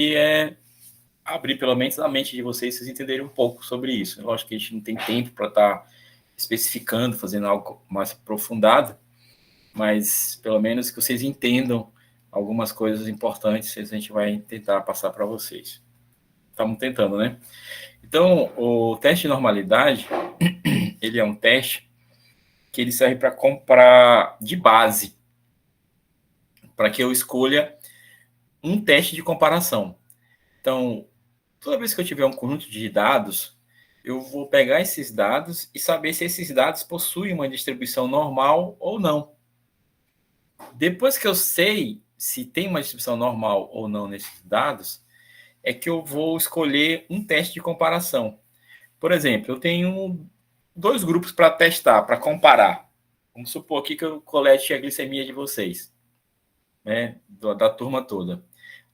é abrir pelo menos a mente de vocês entenderem um pouco sobre isso. Lógico que a gente não tem tempo para estar especificando, fazendo algo mais aprofundado, mas pelo menos que vocês entendam algumas coisas importantes, a gente vai tentar passar para vocês. Estamos tentando, né? Então, o teste de normalidade, ele é um teste que ele serve para comprar de base, para que eu escolha um teste de comparação. Então, toda vez que eu tiver um conjunto de dados, eu vou pegar esses dados e saber se esses dados possuem uma distribuição normal ou não. Depois que eu sei se tem uma distribuição normal ou não nesses dados, é que eu vou escolher um teste de comparação. Por exemplo, eu tenho 2 grupos para testar, para comparar. Vamos supor aqui que eu colete a glicemia de vocês, né, da turma toda.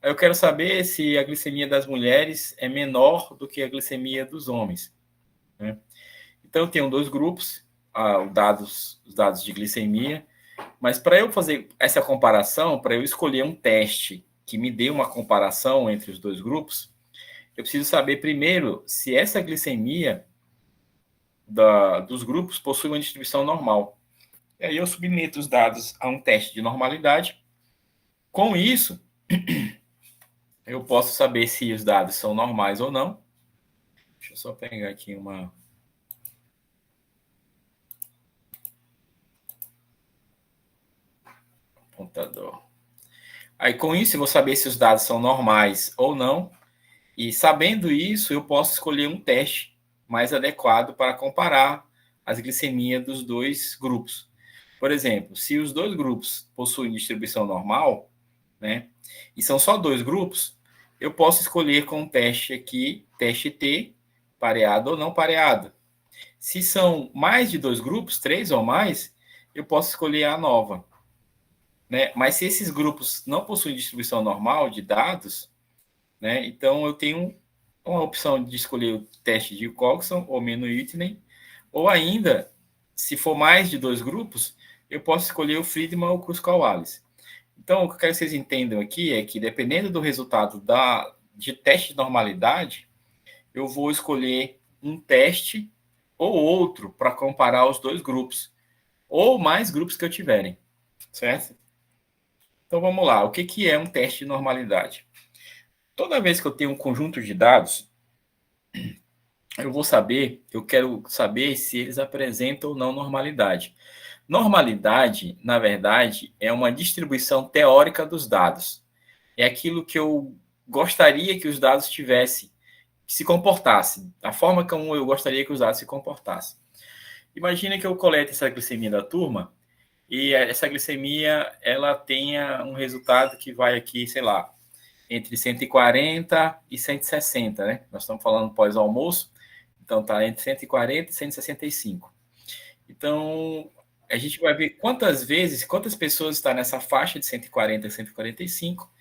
Aí eu quero saber se a glicemia das mulheres é menor do que a glicemia dos homens, né? Então, eu tenho 2 grupos, os dados de glicemia, mas para eu fazer essa comparação, para eu escolher um teste que me dê uma comparação entre os 2 grupos, eu preciso saber primeiro se essa glicemia dos grupos possui uma distribuição normal. E aí eu submeto os dados a um teste de normalidade. Com isso, eu posso saber se os dados são normais ou não. Deixa eu só pegar aqui uma computador. Aí, com isso, eu vou saber se os dados são normais ou não. E sabendo isso, eu posso escolher um teste mais adequado para comparar as glicemias dos 2 grupos. Por exemplo, se os 2 grupos possuem distribuição normal, né, e são só 2 grupos, eu posso escolher com um teste aqui, teste T, pareado ou não pareado. Se são mais de 2 grupos, 3 ou mais, eu posso escolher a nova, né? Mas se esses grupos não possuem distribuição normal de dados, né, então eu tenho uma opção de escolher o teste de Coxon ou Menu-Whitney, ou ainda, se for mais de 2 grupos, eu posso escolher o Friedman ou Kruskal-Wallis. Então, o que eu quero que vocês entendam aqui é que, dependendo do resultado de teste de normalidade, eu vou escolher um teste ou outro para comparar os 2 grupos, ou mais grupos que eu tiverem, certo? Então, vamos lá. O que é um teste de normalidade? Toda vez que eu tenho um conjunto de dados, eu quero saber se eles apresentam ou não normalidade. Normalidade, na verdade, é uma distribuição teórica dos dados. É aquilo que eu gostaria que os dados tivessem, que se comportassem, a forma como eu gostaria que os dados se comportassem. Imagina que eu colete essa glicemia da turma e essa glicemia ela tenha um resultado que vai aqui, sei lá, entre 140 e 160, né? Nós estamos falando pós-almoço, então está entre 140 e 165. Então, a gente vai ver quantas pessoas estão nessa faixa de 140 a 145,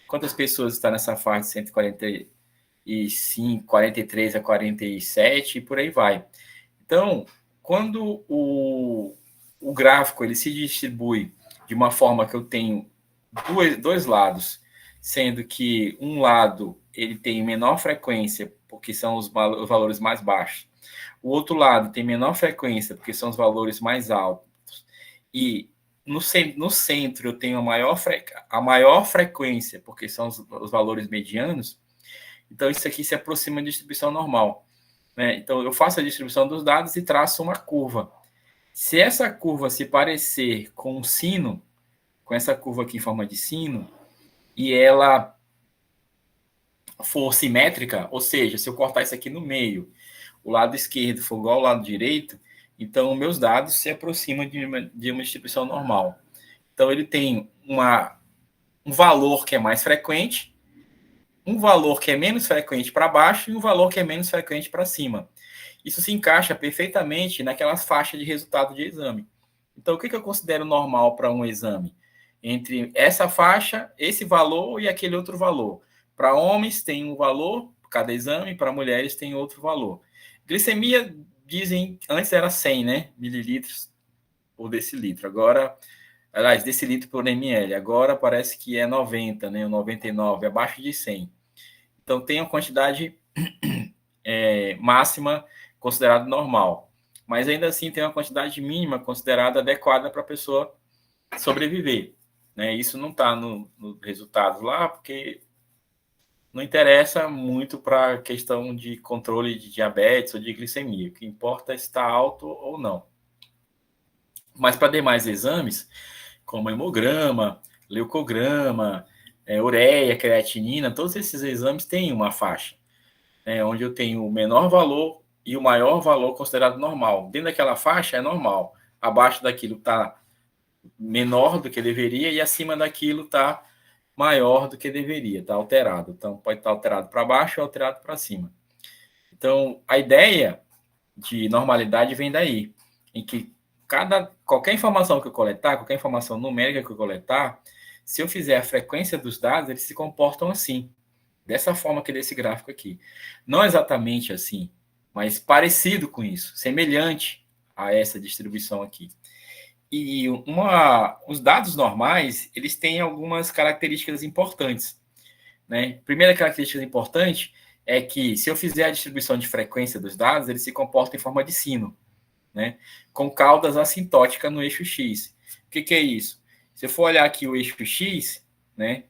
quantas pessoas estão nessa faixa de 145, 43 a 47 e por aí vai. Então, quando o gráfico ele se distribui de uma forma que eu tenho dois lados, sendo que um lado ele tem menor frequência, porque são os valores mais baixos, o outro lado tem menor frequência, porque são os valores mais altos, e no centro eu tenho a maior frequência, porque são os valores medianos, então isso aqui se aproxima da distribuição normal, né? Então eu faço a distribuição dos dados e traço uma curva. Se essa curva se parecer com um sino, com essa curva aqui em forma de sino, e ela for simétrica, ou seja, se eu cortar isso aqui no meio, o lado esquerdo for igual ao lado direito, então meus dados se aproximam de uma distribuição normal. Então ele tem um valor que é mais frequente, um valor que é menos frequente para baixo e um valor que é menos frequente para cima. Isso se encaixa perfeitamente naquelas faixas de resultado de exame. Então, o que eu considero normal para um exame? Entre essa faixa, esse valor e aquele outro valor. Para homens tem um valor, cada exame, para mulheres tem outro valor. Glicemia, dizem, antes era 100, né? Mililitros por decilitro. Agora, aliás, decilitro por ml. Agora parece que é 90, né? 99, abaixo de 100. Então, tem uma quantidade máxima considerada normal. Mas, ainda assim, tem uma quantidade mínima considerada adequada para a pessoa sobreviver. Né? Isso não está no resultado lá, porque não interessa muito para a questão de controle de diabetes ou de glicemia. O que importa é se está alto ou não. Mas para demais exames, como hemograma, leucograma, ureia, creatinina, todos esses exames têm uma faixa, onde eu tenho o menor valor e o maior valor considerado normal. Dentro daquela faixa é normal. Abaixo daquilo está menor do que deveria e acima daquilo está maior do que deveria, está alterado. Então, pode estar alterado para baixo ou alterado para cima. Então, a ideia de normalidade vem daí, em que qualquer informação que eu coletar, qualquer informação numérica que eu coletar, se eu fizer a frequência dos dados, eles se comportam assim, dessa forma que desse gráfico aqui. Não exatamente assim, mas parecido com isso, semelhante a essa distribuição aqui. E os dados normais, eles têm algumas características importantes. Né? Primeira característica importante é que, se eu fizer a distribuição de frequência dos dados, ele se comporta em forma de sino, né? Com caudas assintóticas no eixo X. O que é isso? Se eu for olhar aqui o eixo X, né,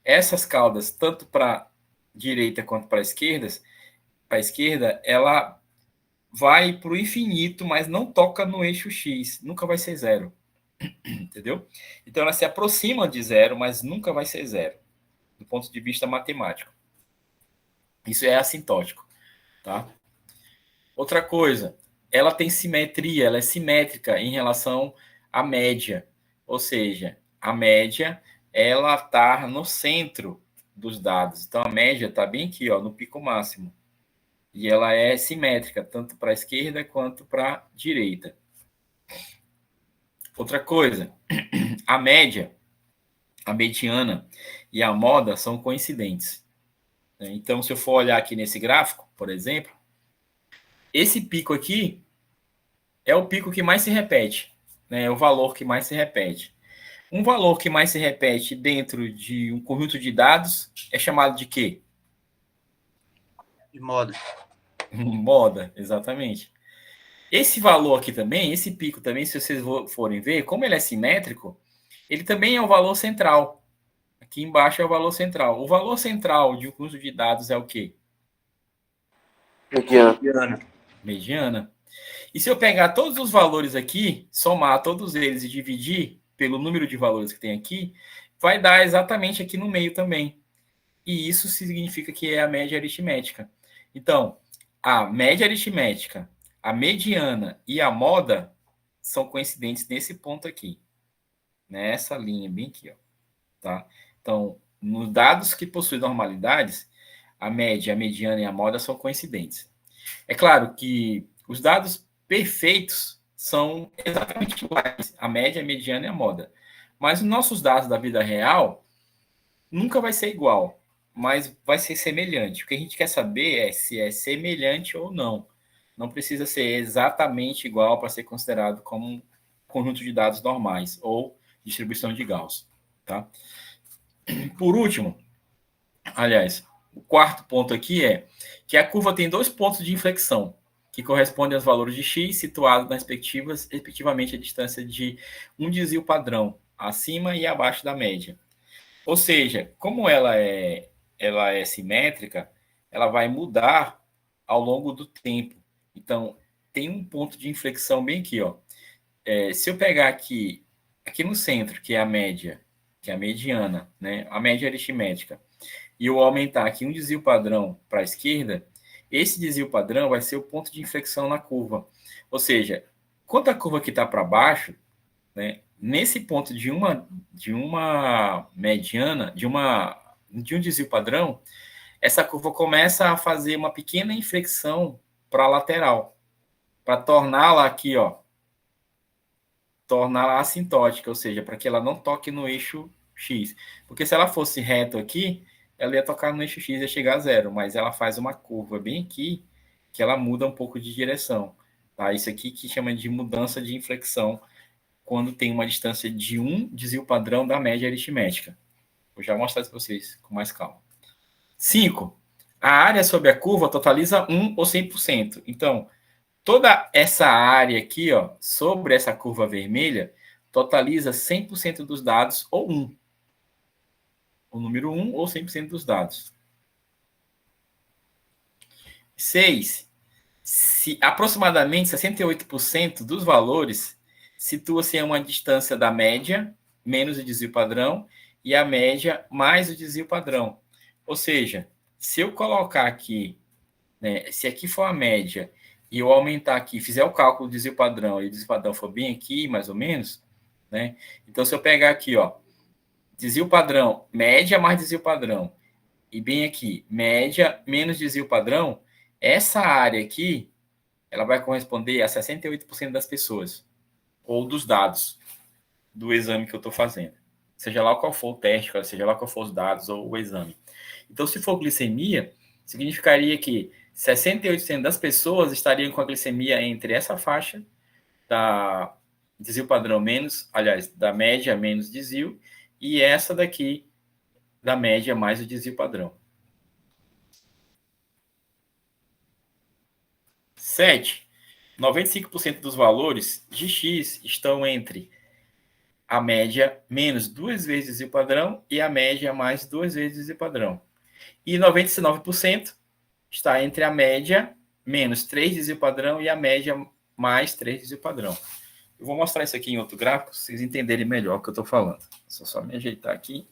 essas caudas, tanto para a direita quanto para a esquerda, ela vai para o infinito, mas não toca no eixo X, nunca vai ser zero. Entendeu? Então, ela se aproxima de zero, mas nunca vai ser zero, do ponto de vista matemático. Isso é assintótico, tá? Outra coisa, ela tem simetria, ela é simétrica em relação à média. Ou seja, a média, ela está no centro dos dados. Então, a média está bem aqui, ó, no pico máximo. E ela é simétrica, tanto para a esquerda quanto para a direita. Outra coisa, a média, a mediana e a moda são coincidentes. Então, se eu for olhar aqui nesse gráfico, por exemplo, esse pico aqui é o pico que mais se repete, né? É o valor que mais se repete. Um valor que mais se repete dentro de um conjunto de dados é chamado de quê? De moda. Moda, exatamente. Esse valor aqui também, esse pico também, se vocês forem ver, como ele é simétrico, ele também é o valor central. Aqui embaixo é o valor central. O valor central de um conjunto de dados é o quê? Mediana. Mediana. E se eu pegar todos os valores aqui, somar todos eles e dividir pelo número de valores que tem aqui, vai dar exatamente aqui no meio também. E isso significa que é a média aritmética. Então, a média aritmética, a mediana e a moda são coincidentes nesse ponto aqui. Nessa linha bem aqui, ó. Tá? Então, nos dados que possuem normalidades, a média, a mediana e a moda são coincidentes. É claro que os dados perfeitos são exatamente iguais, a média, a mediana e a moda. Mas os nossos dados da vida real nunca vai ser igual, mas vai ser semelhante. O que a gente quer saber é se é semelhante ou não. Não precisa ser exatamente igual para ser considerado como um conjunto de dados normais ou distribuição de Gauss. Tá? Por último, aliás, o quarto ponto aqui é que a curva tem dois pontos de inflexão, que correspondem aos valores de x situados nas respectivas, respectivamente a distância de um desvio padrão, acima e abaixo da média. Ou seja, como ela é simétrica, ela vai mudar ao longo do tempo. Então, tem um ponto de inflexão bem aqui, ó. Se eu pegar aqui no centro, que é a média, que é a mediana, né? A média aritmética, e eu aumentar aqui um desvio padrão para a esquerda, esse desvio padrão vai ser o ponto de inflexão na curva. Ou seja, quando a curva aqui está para baixo, né, nesse ponto de uma mediana, de um desvio padrão, essa curva começa a fazer uma pequena inflexão para a lateral, para torná-la aqui, ó, torná-la assintótica, ou seja, para que ela não toque no eixo X. Porque se ela fosse reto aqui, ela ia tocar no eixo X e ia chegar a zero, mas ela faz uma curva bem aqui, que ela muda um pouco de direção. Tá? Isso aqui que chama de mudança de inflexão, quando tem uma distância de um desvio padrão da média aritmética. Vou já mostrar isso para vocês com mais calma. 5. A área sobre a curva totaliza 1 ou 100%. Então, toda essa área aqui, ó, sobre essa curva vermelha, totaliza 100% dos dados, ou 1. O número 1 ou 100% dos dados. 6. Se aproximadamente 68% dos valores situa-se a uma distância da média, menos o desvio padrão, e a média mais o desvio padrão. Ou seja, se eu colocar aqui, né, se aqui for a média, e eu aumentar aqui, fizer o cálculo do desvio padrão, e o desvio padrão for bem aqui, mais ou menos, né? Então, se eu pegar aqui, ó, desvio padrão, média mais desvio padrão, e bem aqui, média menos desvio padrão, essa área aqui, ela vai corresponder a 68% das pessoas, ou dos dados do exame que eu estou fazendo. Seja lá qual for o teste, seja lá qual for os dados ou o exame. Então, se for glicemia, significaria que 68% das pessoas estariam com a glicemia entre essa faixa da desvio padrão menos, aliás, da média menos desvio, e essa daqui da média mais o desvio padrão. 7. 95% dos valores de X estão entre a média menos 2 vezes o desvio padrão e a média mais 2 vezes o desvio padrão. E 99% está entre a média menos 3 desvio padrão e a média mais 3 desvio padrão. Eu vou mostrar isso aqui em outro gráfico, para vocês entenderem melhor o que eu estou falando. Só me ajeitar aqui.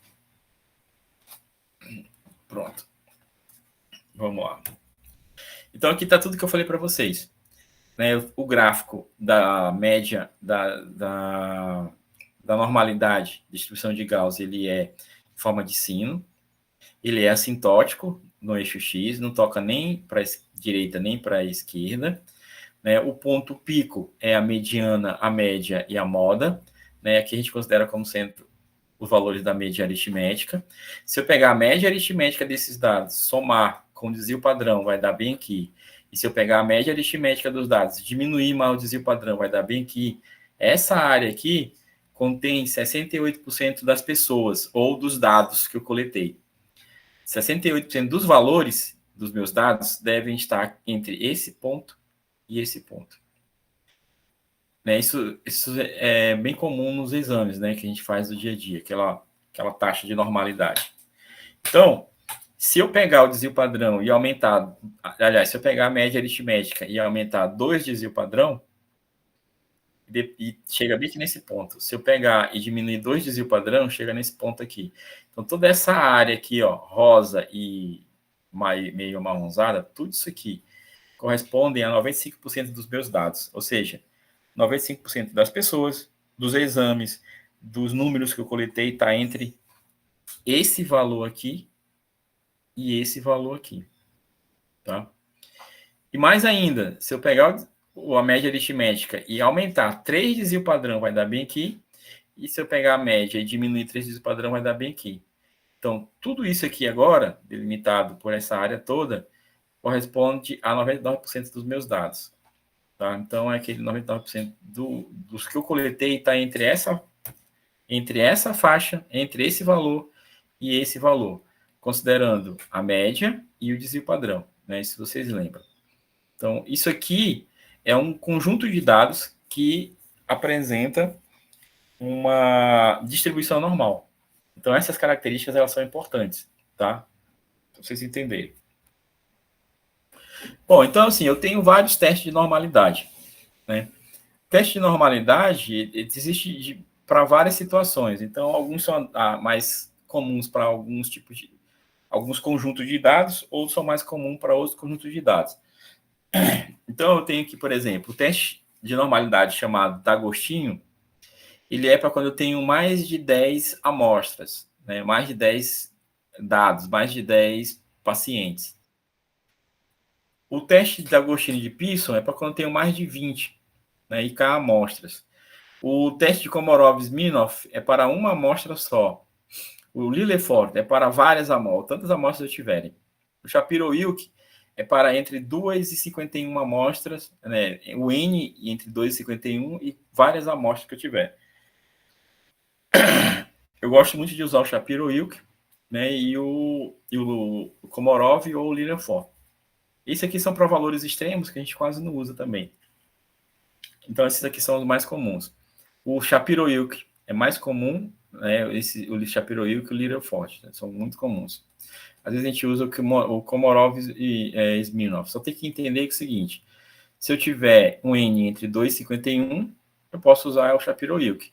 Pronto. Vamos lá. Então, aqui está tudo que eu falei para vocês. Né, o gráfico da média da normalidade, distribuição de Gauss, ele é em forma de sino, ele é assintótico no eixo X, não toca nem para a direita nem para a esquerda. Né, o ponto pico é a mediana, a média e a moda. Né, aqui a gente considera como sendo os valores da média aritmética. Se eu pegar a média aritmética desses dados, somar com o desvio padrão, vai dar bem aqui. E se eu pegar a média aritmética dos dados, diminuir mais o desvio padrão, vai dar bem aqui. Essa área aqui contém 68% das pessoas, ou dos dados que eu coletei. 68% dos valores dos meus dados devem estar entre esse ponto e esse ponto. Né, isso é bem comum nos exames, né, que a gente faz no dia a dia, aquela taxa de normalidade. Então, se eu pegar o desvio padrão e aumentar, aliás, se eu pegar a média aritmética e aumentar 2 desvio padrão, e chega bem aqui nesse ponto. Se eu pegar e diminuir 2 desvio padrão, chega nesse ponto aqui. Então, toda essa área aqui, ó, rosa e meio marronzada, tudo isso aqui correspondem a 95% dos meus dados. Ou seja, 95% das pessoas, dos exames, dos números que eu coletei, está entre esse valor aqui e esse valor aqui. Tá? E mais ainda, se eu pegar a média aritmética e aumentar 3 desvio padrão, vai dar bem aqui. E se eu pegar a média e diminuir 3 desvio padrão, vai dar bem aqui. Então, tudo isso aqui agora, delimitado por essa área toda, corresponde a 99% dos meus dados. Tá? Então, é aquele 99% dos que eu coletei está entre essa faixa, entre esse valor e esse valor, considerando a média e o desvio padrão, né? Se vocês lembram. Então, isso aqui é um conjunto de dados que apresenta uma distribuição normal. Então, essas características elas são importantes, tá? Para vocês entenderem. Bom, então, assim, eu tenho vários testes de normalidade, né? Teste de normalidade existe para várias situações. Então, alguns são mais comuns para alguns conjuntos de dados, outros são mais comuns para outros conjuntos de dados. Então, eu tenho aqui, por exemplo, o teste de normalidade chamado D'Agostinho, ele é para quando eu tenho mais de 10 amostras, né? Mais de 10 dados, mais de 10 pacientes. O teste de D'Agostinho de Pearson é para quando eu tenho mais de 20, né? E K amostras. O teste de Komarov-Smirnov é para uma amostra só. O Lillefort é para várias amostras, tantas amostras eu tiverem. O Shapiro-Wilk é para entre 2 e 51 amostras, né? O N entre 2 e 51 e várias amostras que eu tiver. Eu gosto muito de usar o Shapiro-Wilk, né, e o Komarov ou o Lilienfeld. Esses aqui são para valores extremos que a gente quase não usa também. Então, esses aqui são os mais comuns. O Shapiro-Wilk é mais comum, né, o Shapiro-Wilk e o Lilienfeld, né, são muito comuns. Às vezes a gente usa o Komarov e Smirnov. Só tem que entender que é o seguinte, se eu tiver um N entre 2,51, eu posso usar o Shapiro-Wilk.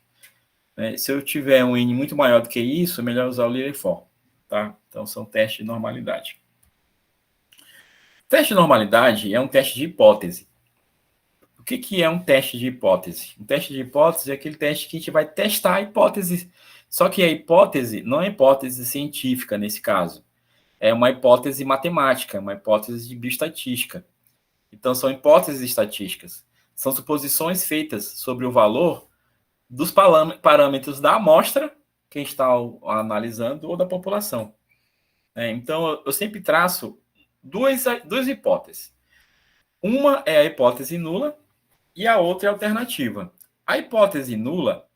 Se eu tiver um N muito maior do que isso, é melhor usar o Lilienfeld. Tá? Então, são testes de normalidade. Teste de normalidade é um teste de hipótese. O que é um teste de hipótese? Um teste de hipótese é aquele teste que a gente vai testar a hipótese. Só que a hipótese não é hipótese científica nesse caso. É uma hipótese matemática, uma hipótese de bioestatística. Então, são hipóteses estatísticas. São suposições feitas sobre o valor dos parâmetros da amostra que a gente está analisando ou da população. Então, eu sempre traço duas hipóteses. Uma é a hipótese nula e a outra é a alternativa. A hipótese nula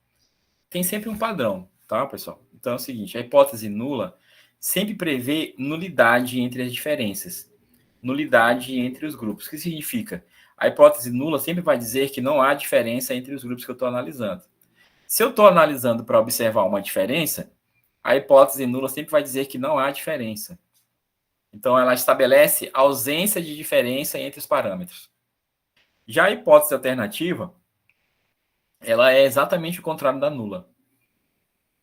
tem sempre um padrão, tá, pessoal? Então é o seguinte, a hipótese nula sempre prevê nulidade entre as diferenças, nulidade entre os grupos. O que significa? A hipótese nula sempre vai dizer que não há diferença entre os grupos que eu estou analisando. Se eu estou analisando para observar uma diferença, a hipótese nula sempre vai dizer que não há diferença. Então, ela estabelece ausência de diferença entre os parâmetros. Já a hipótese alternativa, ela é exatamente o contrário da nula.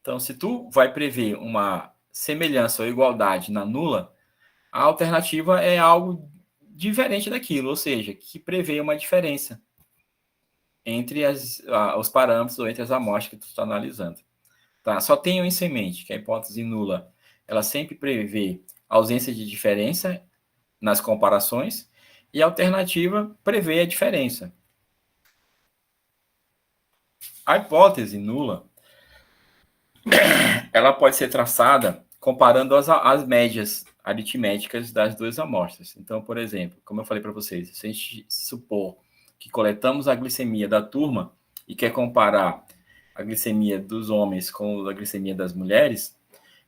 Então, se tu vai prever uma semelhança ou igualdade na nula, a alternativa é algo diferente daquilo, ou seja, que prevê uma diferença entre os parâmetros ou entre as amostras que tu está analisando. Tá? Só tenham isso em mente, que a hipótese nula, ela sempre prevê ausência de diferença nas comparações e a alternativa prevê a diferença. A hipótese nula, ela pode ser traçada comparando as médias aritméticas das duas amostras. Então, por exemplo, como eu falei para vocês, se a gente supor que coletamos a glicemia da turma e quer comparar a glicemia dos homens com a glicemia das mulheres,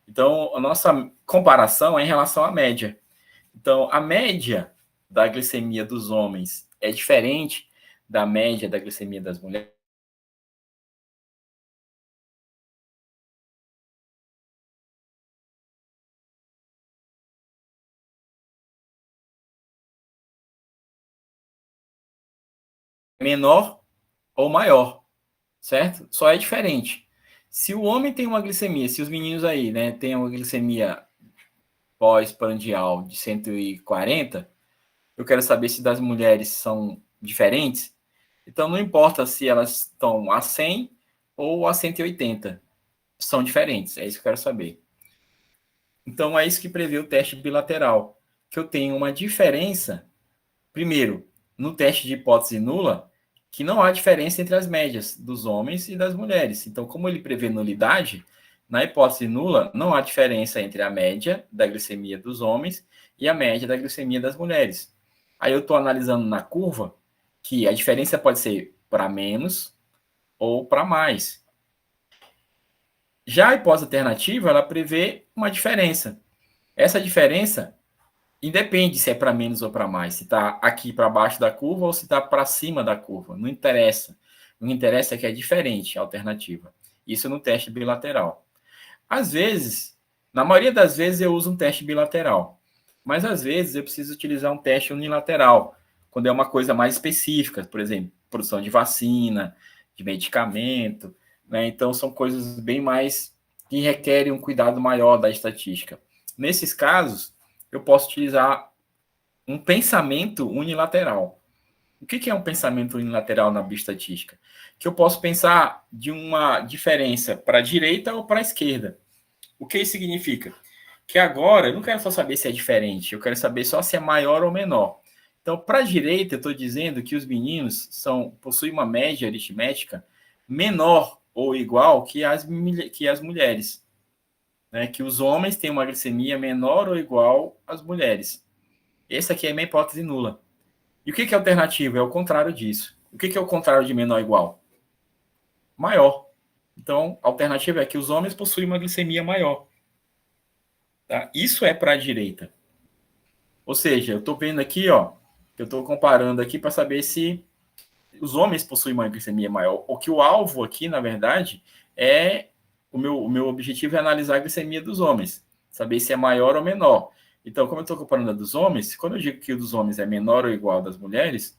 então a nossa comparação é em relação à média. Então, a média da glicemia dos homens é diferente da média da glicemia das mulheres. Menor ou maior, certo? Só é diferente. Se o homem tem uma glicemia, se os meninos aí, né, têm uma glicemia pós-prandial de 140, eu quero saber se das mulheres são diferentes. Então, não importa se elas estão a 100 ou a 180, são diferentes, é isso que eu quero saber. Então, é isso que prevê o teste bilateral, que eu tenho uma diferença, primeiro, no teste de hipótese nula, que não há diferença entre as médias dos homens e das mulheres. Então, como ele prevê nulidade, na hipótese nula, não há diferença entre a média da glicemia dos homens e a média da glicemia das mulheres. Aí eu estou analisando na curva que a diferença pode ser para menos ou para mais. Já a hipótese alternativa, ela prevê uma diferença. Essa diferença independe se é para menos ou para mais, se está aqui para baixo da curva ou se está para cima da curva. Não interessa. O que interessa é que é diferente a alternativa. Isso no teste bilateral. Às vezes, na maioria das vezes eu uso um teste bilateral, mas às vezes eu preciso utilizar um teste unilateral, quando é uma coisa mais específica, por exemplo, produção de vacina, de medicamento, né? Então são coisas bem mais que requerem um cuidado maior da estatística. Nesses casos, eu posso utilizar um pensamento unilateral. O que é um pensamento unilateral na bioestatística? Que eu posso pensar de uma diferença para a direita ou para a esquerda. O que isso significa? Que agora eu não quero só saber se é diferente, eu quero saber só se é maior ou menor. Então, para a direita, eu estou dizendo que os meninos possuem uma média aritmética menor ou igual que as mulheres. Né? Que os homens têm uma glicemia menor ou igual às mulheres. Essa aqui é a minha hipótese nula. E o que é alternativo? É o contrário disso. O que é o contrário de menor ou igual? Maior. Então, a alternativa é que os homens possuem uma glicemia maior. Tá? Isso é para a direita. Ou seja, eu estou vendo aqui, ó, eu estou comparando aqui para saber se os homens possuem uma glicemia maior. O que o alvo aqui, na verdade, é o meu objetivo é analisar a glicemia dos homens, saber se é maior ou menor. Então, como eu estou comparando a dos homens, quando eu digo que o dos homens é menor ou igual das mulheres,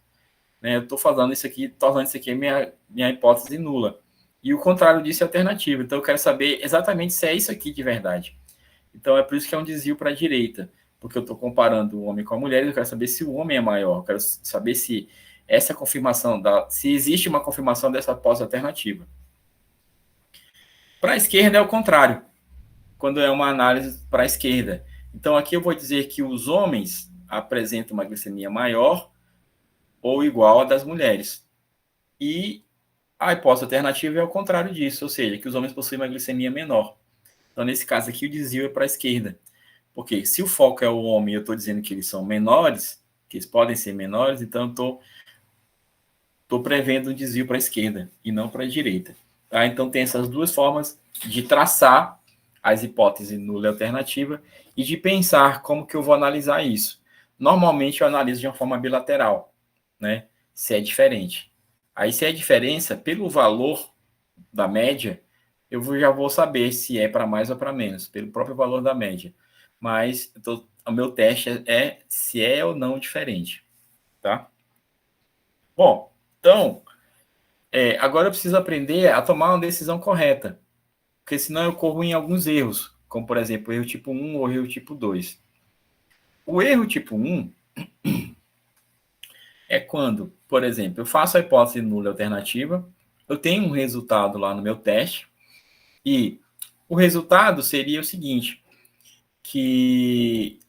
né, eu estou falando isso aqui, tornando isso aqui minha hipótese nula. E o contrário disso é alternativo. Então, eu quero saber exatamente se é isso aqui de verdade. Então, é por isso que é um desvio para a direita, porque eu estou comparando o homem com a mulher, e eu quero saber se o homem é maior, eu quero saber se essa confirmação, se existe uma confirmação dessa hipótese alternativa. Para a esquerda é o contrário, quando é uma análise para a esquerda. Então, aqui eu vou dizer que os homens apresentam uma glicemia maior ou igual à das mulheres. E a hipótese alternativa é o contrário disso, ou seja, que os homens possuem uma glicemia menor. Então, nesse caso aqui, o desvio é para a esquerda. Porque se o foco é o homem e eu estou dizendo que eles são menores, que eles podem ser menores, então eu estou prevendo um desvio para a esquerda e não para a direita. Tá? Então tem essas duas formas de traçar as hipóteses nula e alternativa e de pensar como que eu vou analisar isso. Normalmente eu analiso de uma forma bilateral, né? Se é diferente. Aí se é diferença, pelo valor da média, já vou saber se é para mais ou para menos, pelo próprio valor da média. Mas o meu teste é se é ou não diferente, tá? Bom, então, agora eu preciso aprender a tomar uma decisão correta, porque senão eu corro em alguns erros, como, por exemplo, o erro tipo 1 ou erro tipo 2. O erro tipo 1 é quando, por exemplo, eu faço a hipótese nula alternativa, eu tenho um resultado lá no meu teste, e o resultado seria o seguinte, que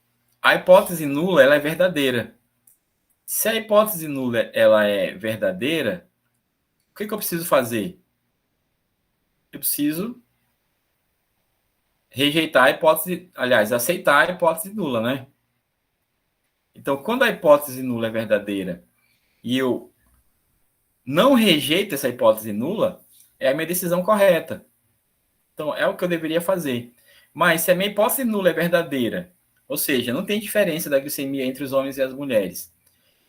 a hipótese nula ela é verdadeira. Se a hipótese nula ela é verdadeira, o que eu preciso fazer? Eu preciso rejeitar a hipótese, aliás, aceitar a hipótese nula, né? Então, quando a hipótese nula é verdadeira e eu não rejeito essa hipótese nula, é a minha decisão correta. Então, é o que eu deveria fazer. Mas se a minha hipótese nula é verdadeira, ou seja, não tem diferença da glicemia entre os homens e as mulheres,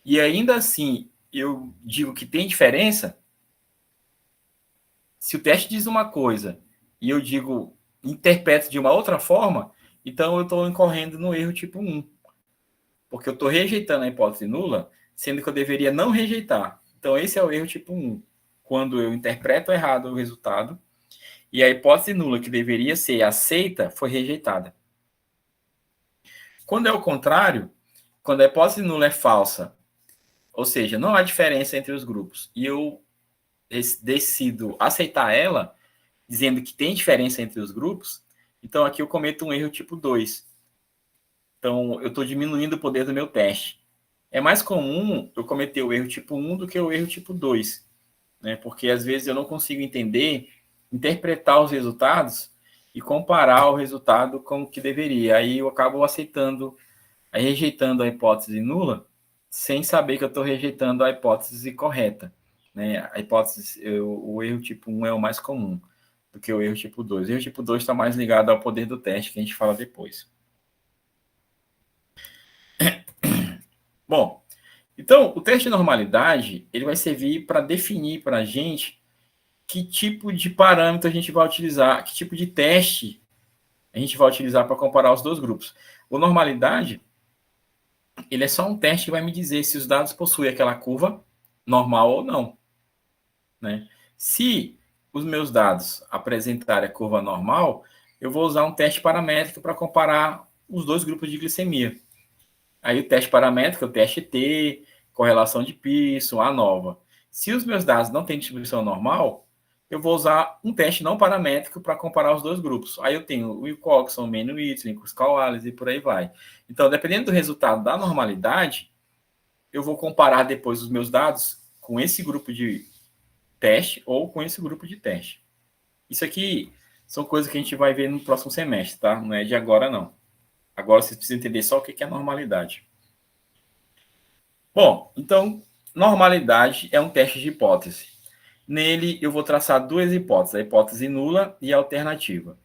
e ainda assim eu digo que tem diferença, se o teste diz uma coisa e eu digo, interpreto de uma outra forma, então eu estou incorrendo no erro tipo 1. Porque eu estou rejeitando a hipótese nula, sendo que eu deveria não rejeitar. Então, esse é o erro tipo 1. Quando eu interpreto errado o resultado e a hipótese nula que deveria ser aceita foi rejeitada. Quando é o contrário, quando a hipótese nula é falsa, ou seja, não há diferença entre os grupos, e eu decido aceitar ela, dizendo que tem diferença entre os grupos, então aqui eu cometo um erro tipo 2. Então, eu estou diminuindo o poder do meu teste. É mais comum eu cometer o erro tipo 1 do que o erro tipo 2, né? Porque às vezes eu não consigo entender, interpretar os resultados e comparar o resultado com o que deveria. Aí eu acabo aceitando, rejeitando a hipótese nula, sem saber que eu estou rejeitando a hipótese correta, né? A hipótese, o erro tipo 1 é o mais comum do que o erro tipo 2. O erro tipo 2 está mais ligado ao poder do teste, que a gente fala depois. Bom, então, o teste de normalidade ele vai servir para definir para a gente que tipo de parâmetro a gente vai utilizar, que tipo de teste a gente vai utilizar para comparar os dois grupos. O normalidade, ele é só um teste que vai me dizer se os dados possuem aquela curva normal ou não, né? Se os meus dados apresentarem a curva normal, eu vou usar um teste paramétrico para comparar os dois grupos de glicemia. Aí o teste paramétrico, o teste T, correlação de Pearson, a nova. Se os meus dados não têm distribuição normal, eu vou usar um teste não paramétrico para comparar os dois grupos. Aí eu tenho o Wilcoxon, o Mann-Whitney, o Scawalis e por aí vai. Então, dependendo do resultado da normalidade, eu vou comparar depois os meus dados com esse grupo de teste ou com esse grupo de teste. Isso aqui são coisas que a gente vai ver no próximo semestre, tá? Não é de agora, não. Agora vocês precisam entender só o que é normalidade. Bom, então, normalidade é um teste de hipótese. Nele, eu vou traçar duas hipóteses, a hipótese nula e a alternativa.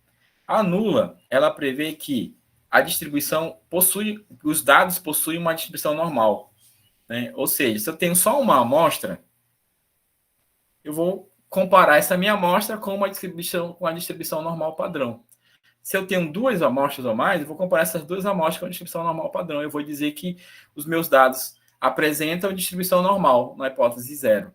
A nula, ela prevê que a distribuição possui, os dados possuem uma distribuição normal, né? Ou seja, se eu tenho só uma amostra, eu vou comparar essa minha amostra com a distribuição normal padrão. Se eu tenho duas amostras ou mais, eu vou comparar essas duas amostras com a distribuição normal padrão. Eu vou dizer que os meus dados apresentam distribuição normal na hipótese zero.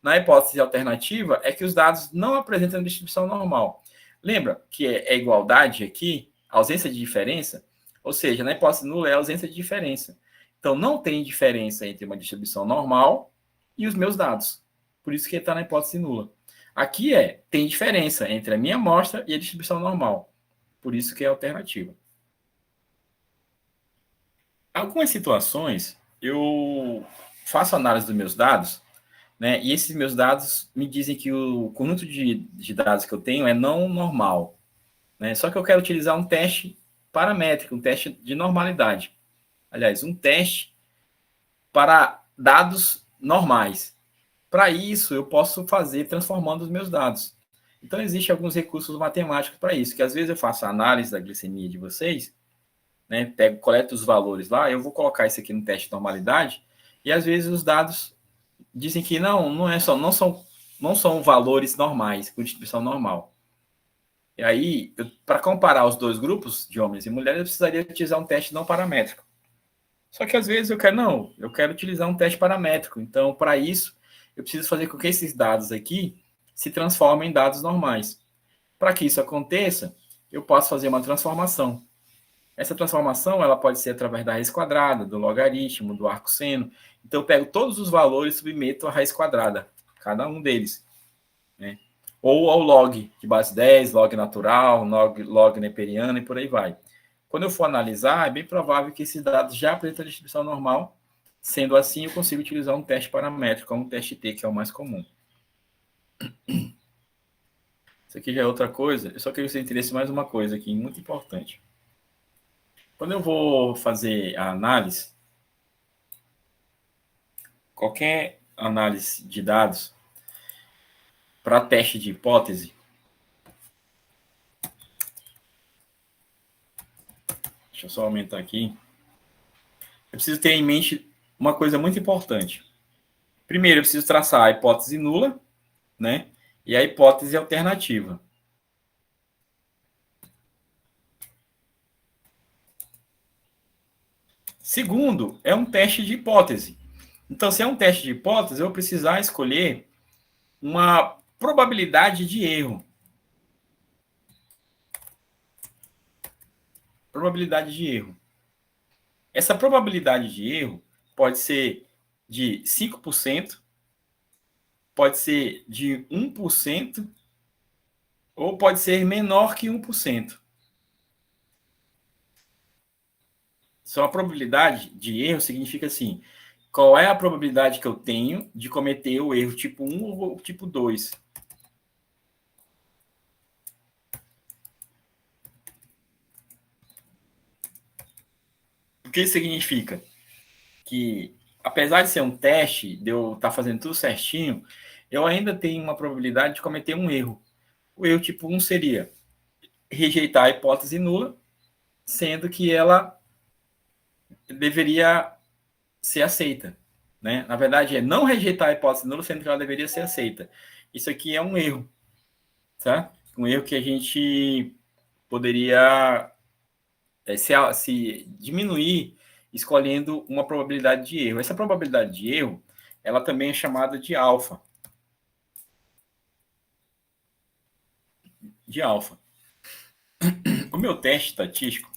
Na hipótese alternativa, é que os dados não apresentam distribuição normal. Lembra que é igualdade aqui, ausência de diferença? Ou seja, na hipótese nula é ausência de diferença. Então, não tem diferença entre uma distribuição normal e os meus dados. Por isso que está na hipótese nula. Aqui tem diferença entre a minha amostra e a distribuição normal. Por isso que é alternativa. Algumas situações, eu faço análise dos meus dados, né? E esses meus dados me dizem que o conjunto de dados que eu tenho é não normal, né? Só que eu quero utilizar um teste paramétrico, um teste de normalidade. Aliás, um teste para dados normais. Para isso, eu posso fazer transformando os meus dados. Então, existem alguns recursos matemáticos para isso, que às vezes eu faço a análise da glicemia de vocês, né? Coleto os valores lá, eu vou colocar isso aqui no teste de normalidade, e às vezes os dados dizem que não são valores normais, com distribuição normal. E aí, para comparar os dois grupos de homens e mulheres, eu precisaria utilizar um teste não paramétrico. Só que às vezes eu quero utilizar um teste paramétrico. Então, para isso, eu preciso fazer com que esses dados aqui se transformem em dados normais. Para que isso aconteça, eu posso fazer uma transformação. Essa transformação ela pode ser através da raiz quadrada, do logaritmo, do arco seno. Então, eu pego todos os valores e submeto à raiz quadrada, cada um deles, né? Ou ao log de base 10, log natural, log neperiano e por aí vai. Quando eu for analisar, é bem provável que esses dados já apresentem a distribuição normal. Sendo assim, eu consigo utilizar um teste paramétrico, como o teste T, que é o mais comum. Isso aqui já é outra coisa. Eu só queria que você entendesse mais uma coisa aqui, muito importante. Quando eu vou fazer a análise, qualquer análise de dados para teste de hipótese, deixa eu só aumentar aqui, eu preciso ter em mente uma coisa muito importante. Primeiro, eu preciso traçar a hipótese nula, né? E a hipótese alternativa. Segundo, é um teste de hipótese. Então, se é um teste de hipótese, eu vou precisar escolher uma probabilidade de erro. Probabilidade de erro. Essa probabilidade de erro pode ser de 5%, pode ser de 1%, ou pode ser menor que 1%. Só a probabilidade de erro significa assim, qual é a probabilidade que eu tenho de cometer o erro tipo 1 ou tipo 2? O que isso significa? Que, apesar de ser um teste, de eu estar fazendo tudo certinho, eu ainda tenho uma probabilidade de cometer um erro. O erro tipo 1 seria rejeitar a hipótese nula, sendo que ela deveria ser aceita, né? Na verdade, é não rejeitar a hipótese nula, sendo que ela deveria ser aceita. Isso aqui é um erro, tá? Um erro que a gente poderia se diminuir escolhendo uma probabilidade de erro. Essa probabilidade de erro, ela também é chamada de alfa. De alfa. O meu teste estatístico,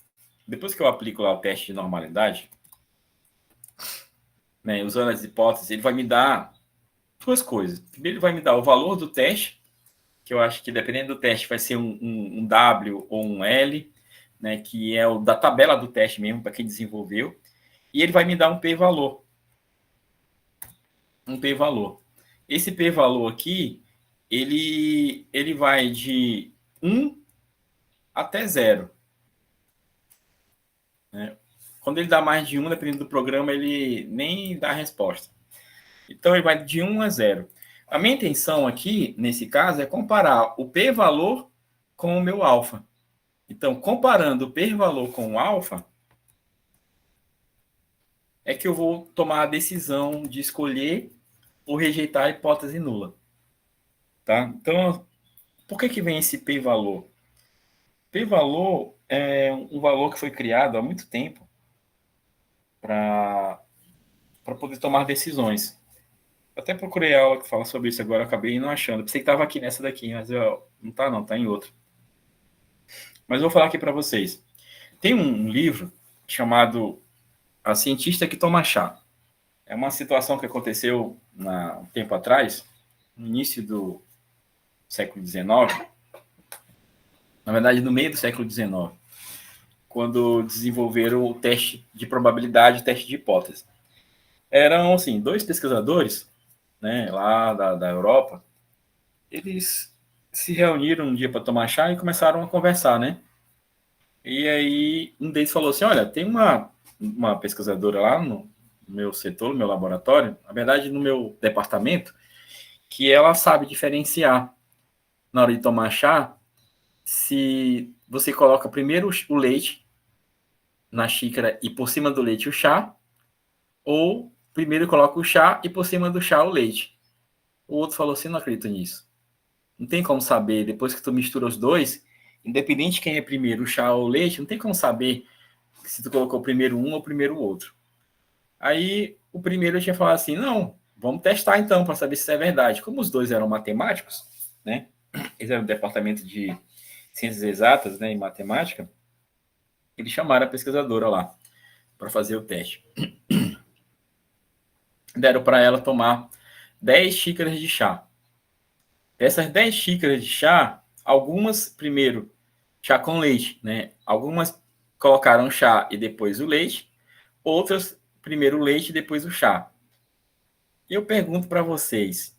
depois que eu aplico lá o teste de normalidade, né, usando as hipóteses, ele vai me dar duas coisas. Primeiro, ele vai me dar o valor do teste, que eu acho que dependendo do teste vai ser um W ou um L, né, que é o da tabela do teste mesmo, para quem desenvolveu. E ele vai me dar um p-valor. Um p-valor. Esse p-valor aqui, ele vai de 1 até 0. Né? Quando ele dá mais de 1, dependendo do programa, ele nem dá a resposta. Então, ele vai de 1 a 0. A minha intenção aqui, nesse caso, é comparar o p-valor com o meu alfa. Então, comparando o p-valor com o alfa, é que eu vou tomar a decisão de escolher ou rejeitar a hipótese nula. Tá? Então, por que vem esse p-valor? P-valor é um valor que foi criado há muito tempo para poder tomar decisões. Eu até procurei a aula que fala sobre isso agora, eu acabei não achando. Pensei que estava aqui nessa daqui, mas não está não, está em outra. Mas eu vou falar aqui para vocês. Tem um livro chamado A Cientista que Toma Chá. É uma situação que aconteceu um tempo atrás, no início do século XIX, na verdade, no meio do século XIX, quando desenvolveram o teste de probabilidade, o teste de hipótese. Eram, assim, dois pesquisadores, né, lá da Europa, eles se reuniram um dia para tomar chá e começaram a conversar, né? E aí um deles falou assim, olha, tem uma pesquisadora lá no meu setor, no meu laboratório, na verdade no meu departamento, que ela sabe diferenciar na hora de tomar chá, se você coloca primeiro o leite na xícara e por cima do leite o chá, ou primeiro coloca o chá e por cima do chá o leite. O outro falou assim, não acredito nisso. Não tem como saber, depois que tu mistura os dois, independente quem é primeiro, o chá ou o leite, não tem como saber se tu colocou primeiro um ou primeiro o outro. Aí o primeiro tinha falado assim, não, vamos testar então para saber se isso é verdade. Como os dois eram matemáticos, né? Eles eram do departamento de ciências exatas, né, e matemática, eles chamaram a pesquisadora lá para fazer o teste. Deram para ela tomar 10 xícaras de chá. Dessas 10 xícaras de chá, algumas, primeiro, chá com leite, né? Algumas colocaram chá e depois o leite, outras, primeiro o leite e depois o chá. E eu pergunto para vocês,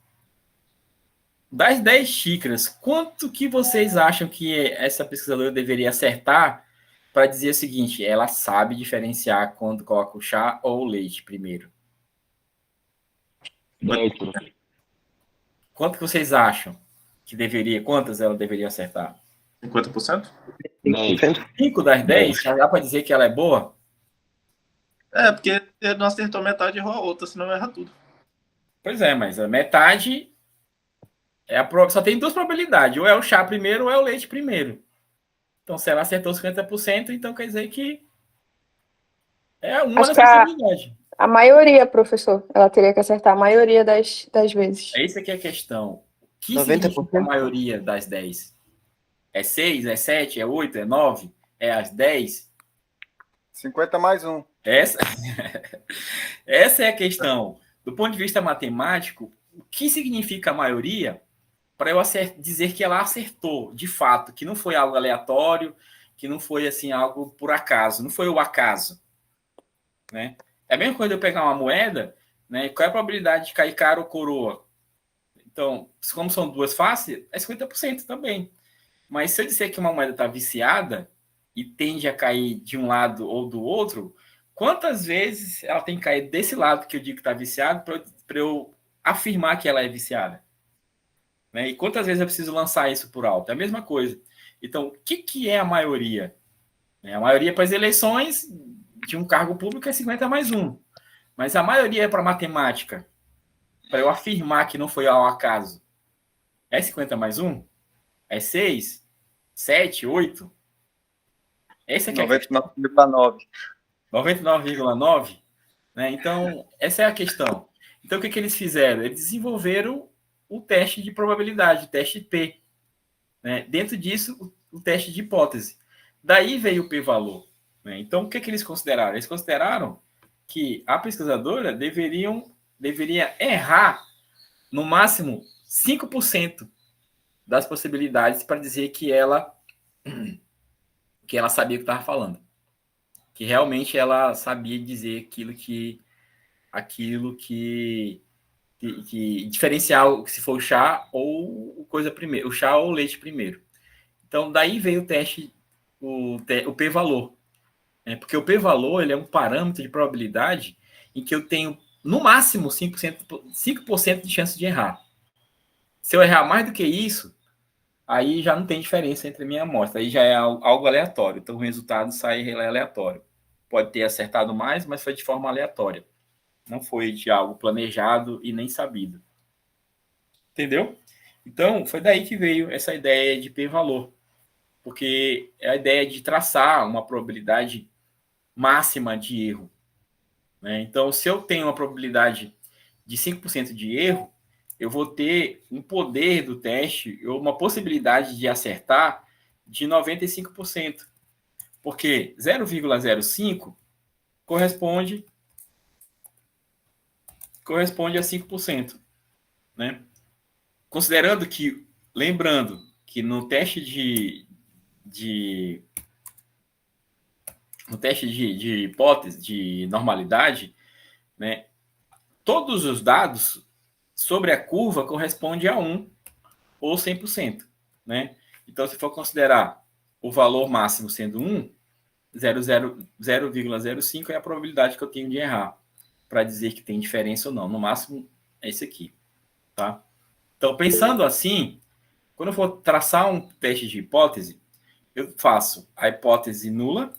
das 10 xícaras, quanto que vocês acham que essa pesquisadora deveria acertar para dizer o seguinte, ela sabe diferenciar quando coloca o chá ou o leite primeiro? 10. Quanto que vocês acham que deveria, quantas ela deveria acertar? 50%? 10. 5 das 10, já dá para dizer que ela é boa? É, porque ele não acertou metade e errou a outra, senão erra tudo. Pois é, mas a metade só tem duas probabilidades, ou é o chá primeiro ou é o leite primeiro. Então, se ela acertou 50%, então quer dizer que é uma Acho das que possibilidades. a maioria, professor, ela teria que acertar a maioria das vezes. Essa aqui é a questão. O que 90%? significa a maioria das 10? É 6, é 7, é 8, é 9, é as 10? 50 mais 1. Essa é a questão. Do ponto de vista matemático, o que significa a maioria para eu dizer que ela acertou, de fato, que não foi algo aleatório, que não foi assim algo por acaso, não foi o acaso, né? É a mesma coisa de eu pegar uma moeda, né? Qual é a probabilidade de cair cara ou coroa? Então, como são duas faces, é 50% também. Mas se eu disser que uma moeda está viciada e tende a cair de um lado ou do outro, quantas vezes ela tem que cair desse lado que eu digo que está viciado para eu afirmar que ela é viciada? Né? E quantas vezes eu preciso lançar isso por alto? É a mesma coisa. Então, o que é a maioria? A maioria para as eleições de um cargo público é 50 mais 1. Mas a maioria para matemática, para eu afirmar que não foi ao acaso, é 50 mais 1? É 6? 7? 8? Essa aqui é a 99,9. 99,9? Né? Então, essa é a questão. Então, o que eles fizeram? Eles desenvolveram o teste de probabilidade, o teste P. Né? Dentro disso, o teste de hipótese. Daí veio o p-valor. Né? Então, o que eles consideraram? Eles consideraram que a pesquisadora deveria errar no máximo 5% das possibilidades para dizer que ela sabia o que estava falando. Que realmente ela sabia dizer aquilo que diferenciar se for o chá ou coisa primeiro, o chá ou o leite primeiro. Então, daí veio o teste, o p-valor. Né? Porque o p-valor ele é um parâmetro de probabilidade em que eu tenho, no máximo, 5% de chance de errar. Se eu errar mais do que isso, aí já não tem diferença entre a minha amostra, aí já é algo aleatório, então o resultado sai aleatório. Pode ter acertado mais, mas foi de forma aleatória. Não foi de algo planejado e nem sabido. Entendeu? Então, foi daí que veio essa ideia de p-valor, porque é a ideia de traçar uma probabilidade máxima de erro. Né? Então, se eu tenho uma probabilidade de 5% de erro, eu vou ter um poder do teste, ou uma possibilidade de acertar de 95%. Porque 0,05 corresponde a 5%. Né? Considerando que, lembrando que no teste de hipótese, de normalidade, né, todos os dados sobre a curva correspondem a 1 ou 100%. Né? Então, se for considerar o valor máximo sendo 1, 0,05 é a probabilidade que eu tenho de errar, para dizer que tem diferença ou não. No máximo, é isso aqui. Tá? Então, pensando assim, quando eu for traçar um teste de hipótese, eu faço a hipótese nula,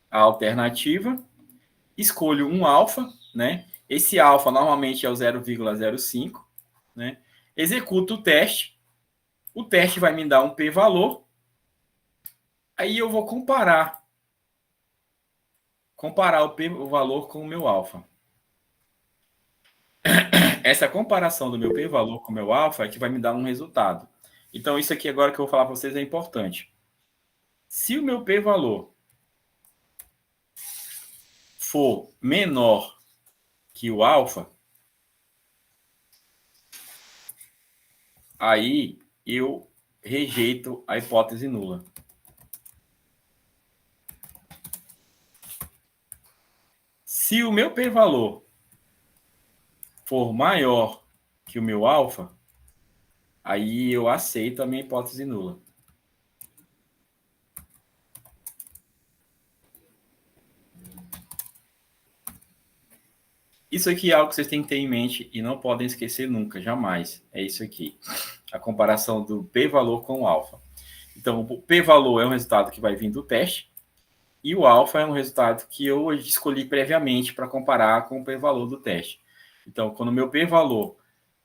a alternativa, escolho um alfa, né? Esse alfa normalmente é o 0,05, né? Executo o teste vai me dar um p-valor, aí eu vou comparar o valor com o meu alfa. Essa comparação do meu p-valor com o meu alfa é que vai me dar um resultado. Então, isso aqui agora que eu vou falar para vocês é importante. Se o meu p-valor for menor que o alfa, aí eu rejeito a hipótese nula. Se o meu p-valor for maior que o meu alfa, aí eu aceito a minha hipótese nula. Isso aqui é algo que vocês têm que ter em mente e não podem esquecer nunca, jamais. É isso aqui. A comparação do p-valor com o alfa. Então, o p-valor é um resultado que vai vir do teste e o alfa é um resultado que eu escolhi previamente para comparar com o p-valor do teste. Então, quando o meu p-valor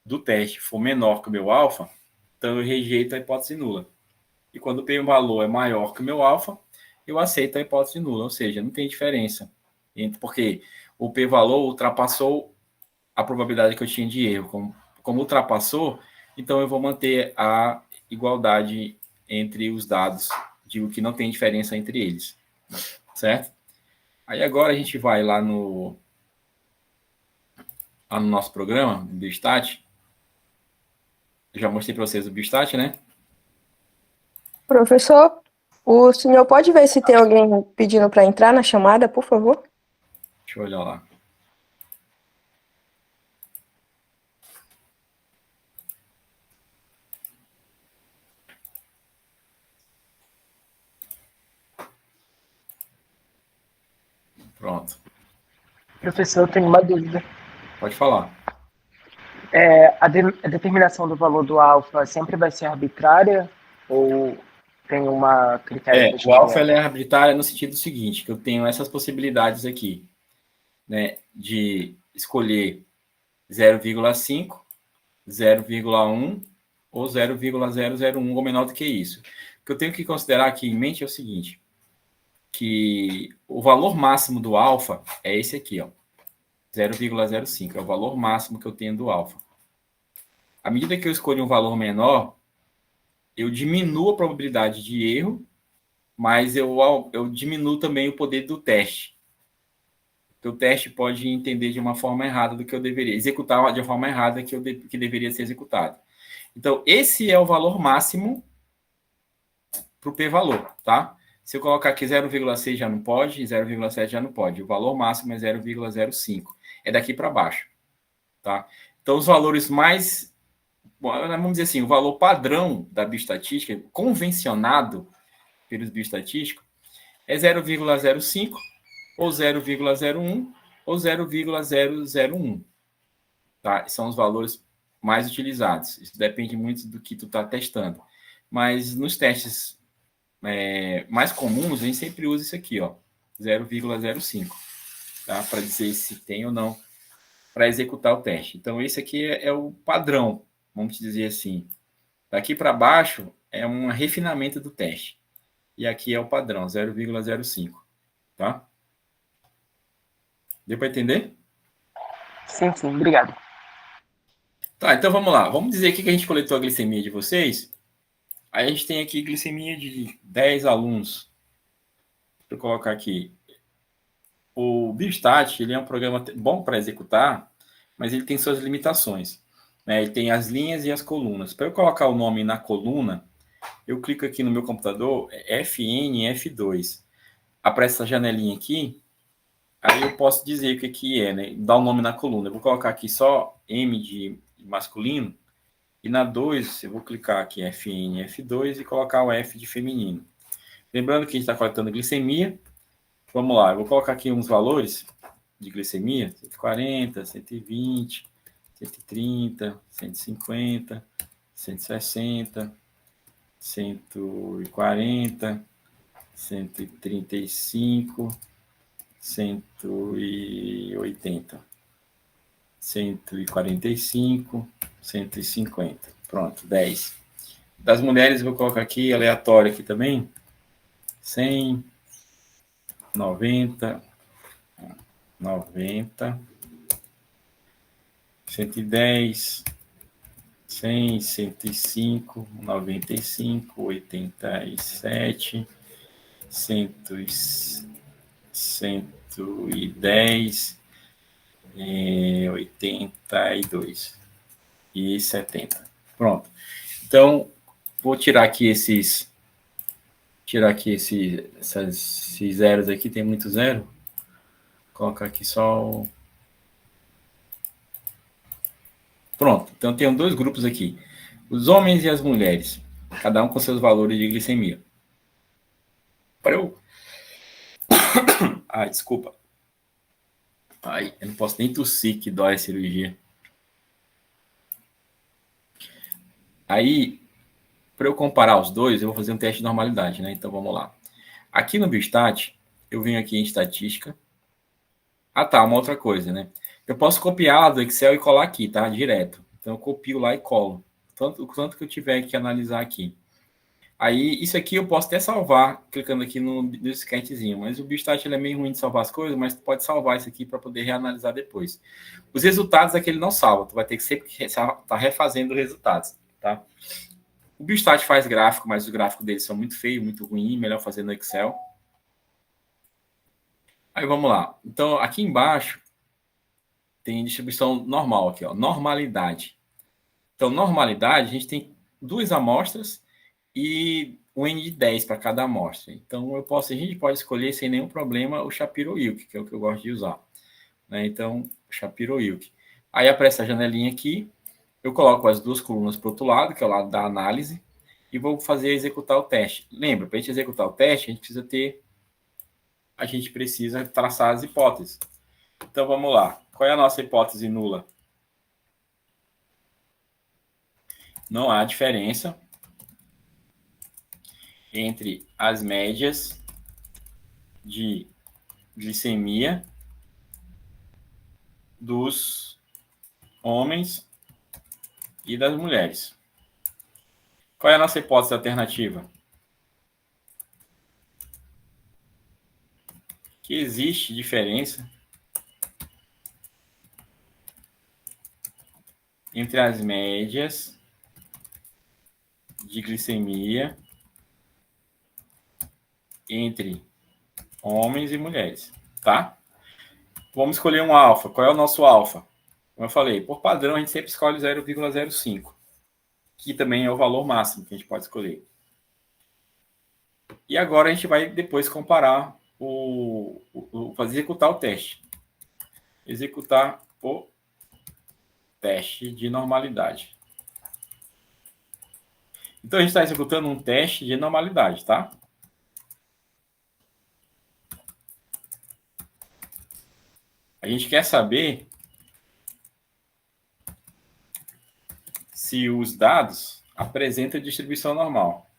do teste for menor que o meu alfa, então eu rejeito a hipótese nula. E quando o p-valor é maior que o meu alfa, eu aceito a hipótese nula. Ou seja, não tem diferença. Porque o p-valor ultrapassou a probabilidade que eu tinha de erro. Como ultrapassou, então eu vou manter a igualdade entre os dados, digo que não tem diferença entre eles. Certo? Aí agora a gente vai lá no nosso programa, do Biostat. Eu já mostrei para vocês o Biostat, né? Professor, o senhor pode ver se tem alguém pedindo para entrar na chamada, por favor? Deixa eu olhar lá. Pronto. Professor, eu tenho uma dúvida. Pode falar. A determinação do valor do alfa sempre vai ser arbitrária ou tem uma critério? O alfa é arbitrário no sentido seguinte, que eu tenho essas possibilidades aqui, né, de escolher 0,5, 0,1 ou 0,001 ou menor do que isso. O que eu tenho que considerar aqui em mente é o seguinte, que o valor máximo do alfa é esse aqui, ó, 0,05, é o valor máximo que eu tenho do alfa. À medida que eu escolho um valor menor, eu diminuo a probabilidade de erro, mas eu diminuo também o poder do teste. Porque o teste pode entender de uma forma errada do que eu deveria, executar de uma forma errada que deveria ser executado. Então, esse é o valor máximo para o p-valor, tá? Se eu colocar aqui 0,6 já não pode, 0,7 já não pode. O valor máximo é 0,05. É daqui para baixo, tá? Então, os valores mais... Bom, vamos dizer assim, o valor padrão da bioestatística, convencionado pelos bioestatísticos, é 0,05, ou 0,01, ou 0,001. Tá? São os valores mais utilizados. Isso depende muito do que tu está testando. mas nos testes mais comuns, a gente sempre usa isso aqui, ó, 0,05, tá? Para dizer se tem ou não para executar o teste. Então, esse aqui é o padrão, vamos dizer assim. Daqui para baixo é um refinamento do teste. E aqui é o padrão, 0,05, tá? Deu para entender? Sim, sim, obrigado. Tá, então vamos lá. Vamos dizer aqui que a gente coletou a glicemia de vocês. Aí a gente tem aqui glicemia de 10 alunos. Deixa eu colocar aqui. O Biostat, ele é um programa bom para executar, mas ele tem suas limitações, né? Ele tem as linhas e as colunas. Para eu colocar o nome na coluna, eu clico aqui no meu computador, FN F2. Aparece essa janelinha aqui, aí eu posso dizer o que é, né? Dar o nome na coluna. Eu vou colocar aqui só M de masculino, e na 2 eu vou clicar aqui FN F2 e colocar o F de feminino. Lembrando que a gente está coletando glicemia. Vamos lá, eu vou colocar aqui uns valores de glicemia: 140, 120, 130, 150, 160, 140, 135, 180, 145, 150. Pronto, 10. Das mulheres, eu vou colocar aqui, aleatório aqui também, 100, 90, 110, 100, 105, 95, 87, 100, 110, 82 e 70. Pronto. Então, vou tirar aqui esses zeros aqui, tem muito zero. Vou colocar aqui só o... Pronto. Então, tenho dois grupos aqui. Os homens e as mulheres. Cada um com seus valores de glicemia. Para eu... Ai, desculpa. Ai, eu não posso nem tossir, que dói a cirurgia. Aí, para eu comparar os dois, eu vou fazer um teste de normalidade, né? Então, vamos lá. Aqui no Biostat, eu venho aqui em estatística. Ah, tá, uma outra coisa, né? Eu posso copiar do Excel e colar aqui, tá? Direto. Então, eu copio lá e colo. O quanto que eu tiver que analisar aqui. Aí, isso aqui eu posso até salvar, clicando aqui no disquetezinho. Mas o Biostat ele é meio ruim de salvar as coisas, mas tu pode salvar isso aqui para poder reanalisar depois. Os resultados aqui ele não salva. Tu vai ter que sempre estar refazendo os resultados, tá? O Biostat faz gráfico, mas os gráficos deles são muito feios, muito ruins. Melhor fazer no Excel. Aí, vamos lá. Então, aqui embaixo, tem distribuição normal aqui, ó, normalidade. Então, normalidade, a gente tem duas amostras e um N de 10 para cada amostra. Então, a gente pode escolher sem nenhum problema o Shapiro-Wilk, que é o que eu gosto de usar, né? Então, Shapiro-Wilk. Aí aparece a janelinha aqui, eu coloco as duas colunas para o outro lado, que é o lado da análise, e vou executar o teste. Lembra, para a gente executar o teste, a gente precisa traçar as hipóteses. Então, vamos lá. Qual é a nossa hipótese nula? Não há diferença entre as médias de glicemia dos homens e das mulheres. Qual é a nossa hipótese alternativa? Que existe diferença entre as médias de glicemia entre homens e mulheres, tá? Vamos escolher um alfa. Qual é o nosso alfa? Como eu falei, por padrão a gente sempre escolhe 0,05, que também é o valor máximo que a gente pode escolher. E agora a gente vai depois comparar executar o teste. Executar o teste de normalidade. Então, a gente está executando um teste de normalidade, tá? A gente quer saber se os dados apresenta distribuição normal.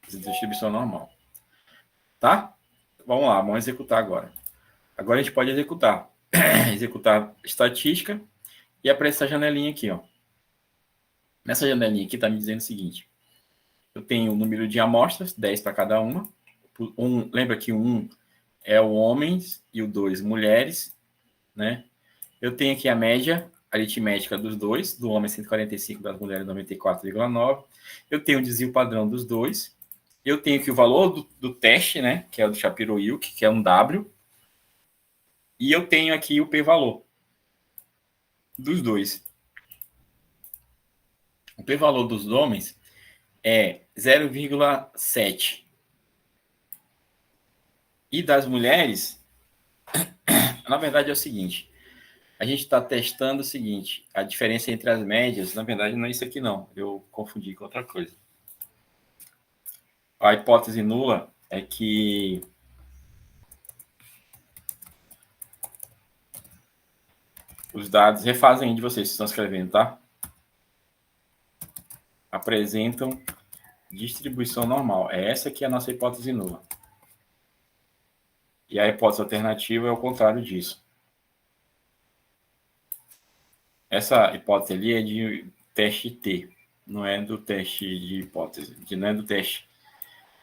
Distribuição normal. Tá? Vamos lá, vamos executar agora. Agora a gente pode executar. Executar estatística e aparece essa janelinha aqui, ó. Nessa janelinha aqui está me dizendo o seguinte. Eu tenho o número de amostras, 10 para cada uma. Lembra que o 1 é o homens e o 2 mulheres, né? Eu tenho aqui a média aritmética dos dois, do homem 145, das mulheres 94,9. Eu tenho o desvio padrão dos dois. Eu tenho aqui o valor do teste, né? Que é o do Shapiro-Wilk, que é um W. E eu tenho aqui o p-valor dos dois. O p-valor dos homens é 0,7. E das mulheres, na verdade é o seguinte, a gente está testando o seguinte, a diferença entre as médias, na verdade não é isso aqui não, eu confundi com outra coisa. A hipótese nula é que os dados, refazem de vocês que estão escrevendo, tá? Apresentam distribuição normal. É essa que é a nossa hipótese nula. E a hipótese alternativa é o contrário disso. Essa hipótese ali é de teste T, não é do teste de hipótese, não é do teste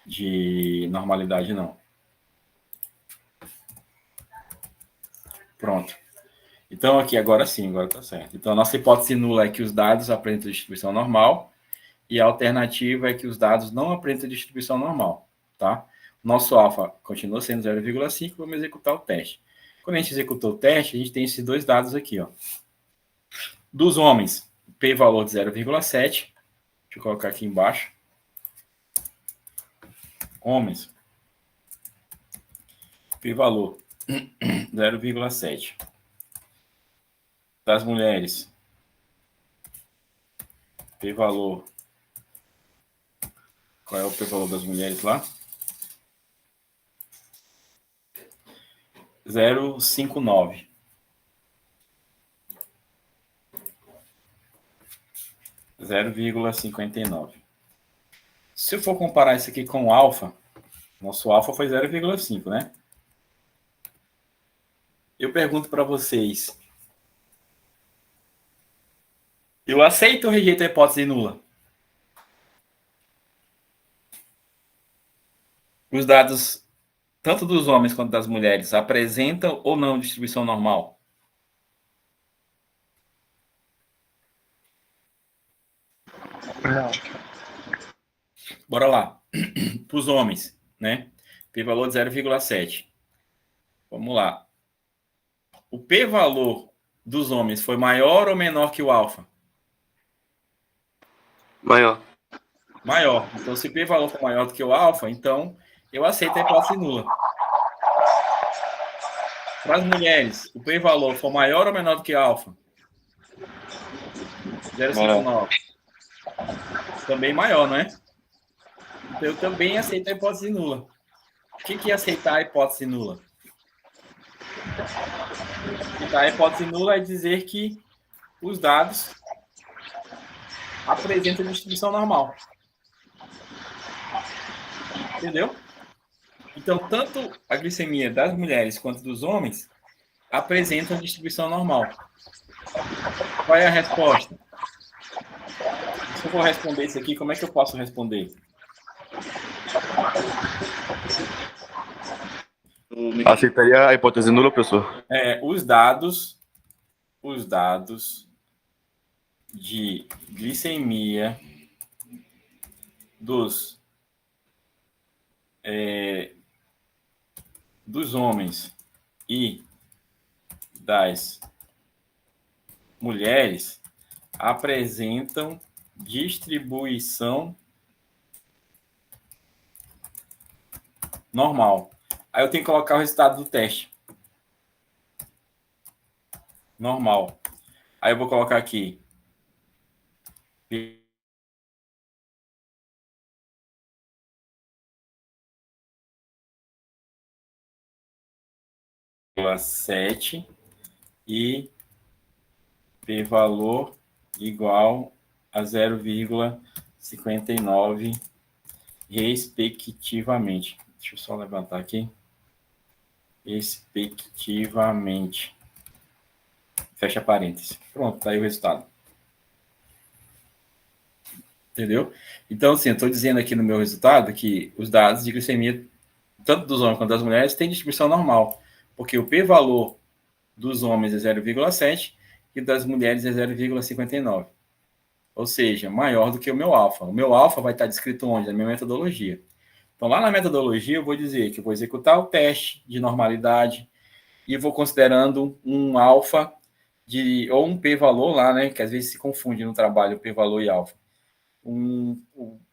de normalidade, não. Pronto. Então, aqui, agora sim, agora está certo. Então, a nossa hipótese nula é que os dados apresentam distribuição normal e a alternativa é que os dados não apresentam distribuição normal, tá? Nosso alfa continua sendo 0,5, vamos executar o teste. Quando a gente executou o teste, a gente tem esses dois dados aqui, ó. Dos homens, p-valor de 0,7. Deixa eu colocar aqui embaixo. Homens, p-valor 0,7. Das mulheres, p-valor. Qual é o p-valor das mulheres lá? 0,59. (0,59). Se eu for comparar isso aqui com o alfa, nosso alfa foi 0,5, né? Eu pergunto para vocês, eu aceito ou rejeito a hipótese nula? Os dados, tanto dos homens quanto das mulheres, apresentam ou não distribuição normal? Não. Bora lá. Para os homens, né? P-valor de 0,7. Vamos lá. O p-valor dos homens foi maior ou menor que o alfa? Maior. Maior. Então, se o p-valor for maior do que o alfa, então eu aceito a hipótese nula. Para as mulheres, o p-valor for maior ou menor do que alfa? 0,59. Também maior, não é? Então, eu também aceito a hipótese nula. O que é aceitar a hipótese nula? Aceitar a hipótese nula é dizer que os dados apresentam distribuição normal. Entendeu? Então, tanto a glicemia das mulheres quanto dos homens apresentam distribuição normal. Qual é a resposta? Se eu for responder isso aqui, como é que eu posso responder? Aceitaria a hipótese nula, professor? Os dados de glicemia dos homens e das mulheres apresentam distribuição normal. Aí eu tenho que colocar o resultado do teste. Normal. Aí eu vou colocar aqui 0,7 e p-valor igual a 0,59, respectivamente. Deixa eu só levantar aqui. Respectivamente. Fecha parênteses. Pronto, tá aí o resultado. Entendeu? Então, assim, eu estou dizendo aqui no meu resultado que os dados de glicemia, tanto dos homens quanto das mulheres, têm distribuição normal, porque o p-valor dos homens é 0,7 e das mulheres é 0,59. Ou seja, maior do que o meu alfa. O meu alfa vai estar descrito onde? Na minha metodologia. Então, lá na metodologia, eu vou dizer que eu vou executar o teste de normalidade e vou considerando um alfa ou um p-valor lá, né? Que às vezes se confunde no trabalho p-valor e alfa. Um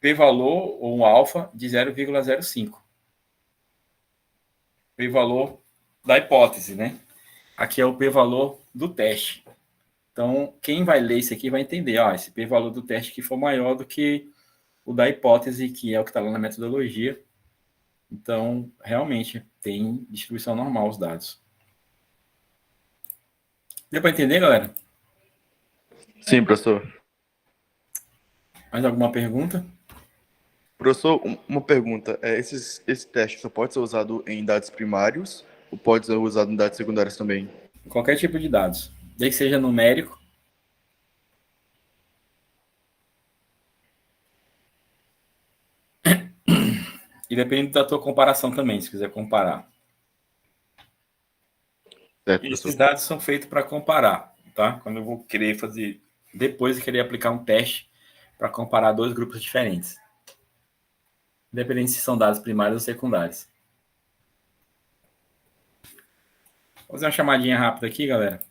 p-valor ou um alfa de 0,05. P-valor da hipótese, né? Aqui é o p-valor do teste. Então, quem vai ler isso aqui vai entender, esse p-valor do teste que for maior do que o da hipótese, que é o que está lá na metodologia. Então, realmente, tem distribuição normal os dados. Deu para entender, galera? Sim, professor. Mais alguma pergunta? Professor, uma pergunta. Esse teste só pode ser usado em dados primários ou pode ser usado em dados secundários também? Qualquer tipo de dados. Desde que seja numérico. E depende da tua comparação também, se quiser comparar. Certo, Esses professor. dados são feitos para comparar, tá? Quando eu vou querer fazer, depois eu querer aplicar um teste para comparar dois grupos diferentes. Independente se são dados primários ou secundários. Vou fazer uma chamadinha rápida aqui, galera.